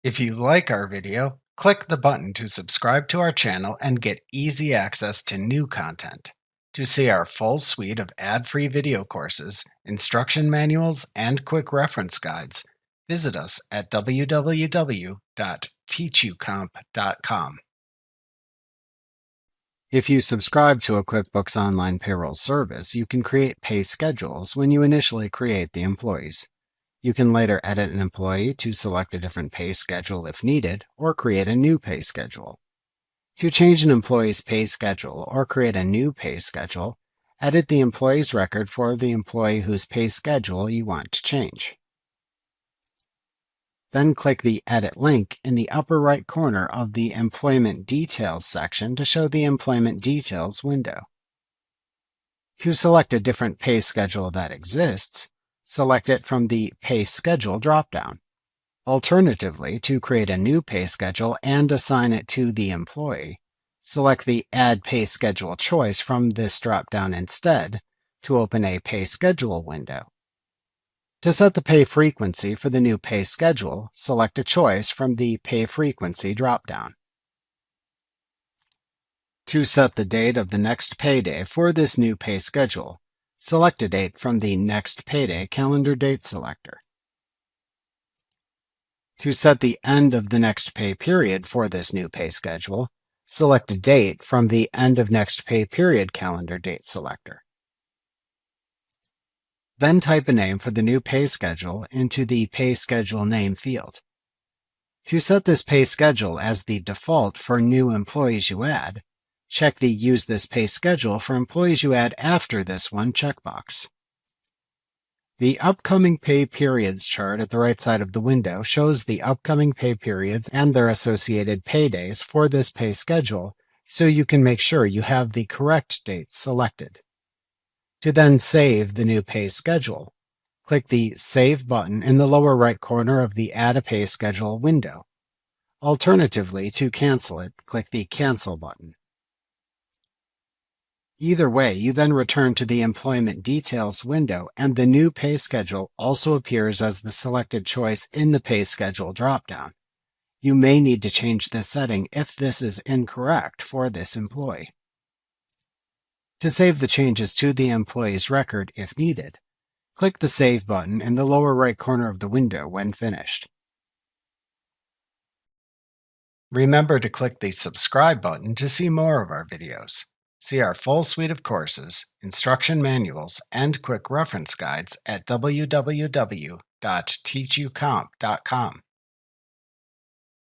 If you like our video, click the button to subscribe to our channel and get easy access to new content. To see our full suite of ad-free video courses, instruction manuals, and quick reference guides, visit us at www.teachucomp.com. If you subscribe to a QuickBooks Online payroll service, you can create pay schedules when you initially create the employees. You can later edit an employee to select a different pay schedule if needed, or create a new pay schedule. To change an employee's pay schedule or create a new pay schedule, edit the employee's record for the employee whose pay schedule you want to change. Then click the Edit link in the upper right corner of the Employment Details section to show the Employment Details window. To select a different pay schedule that exists, select it from the Pay Schedule dropdown. Alternatively, to create a new pay schedule and assign it to the employee, select the Add Pay Schedule choice from this dropdown instead to open a Pay Schedule window. To set the pay frequency for the new pay schedule, select a choice from the Pay Frequency dropdown. To set the date of the next payday for this new pay schedule, select a date from the Next Payday calendar date selector. To set the end of the next pay period for this new pay schedule, select a date from the End of Next Pay Period calendar date selector. Then type a name for the new pay schedule into the Pay Schedule Name field. To set this pay schedule as the default for new employees you add, check the Use this pay schedule for employees you add after this one checkbox. The Upcoming Pay Periods chart at the right side of the window shows the upcoming pay periods and their associated paydays for this pay schedule, so you can make sure you have the correct dates selected. To then save the new pay schedule, click the Save button in the lower right corner of the Add a Pay Schedule window. Alternatively, to cancel it, click the Cancel button. Either way, you then return to the Employment Details window, and the new pay schedule also appears as the selected choice in the Pay Schedule dropdown. You may need to change this setting if this is incorrect for this employee. To save the changes to the employee's record if needed, click the Save button in the lower right corner of the window when finished. Remember to click the Subscribe button to see more of our videos. See our full suite of courses, instruction manuals, and quick reference guides at www.teachucomp.com.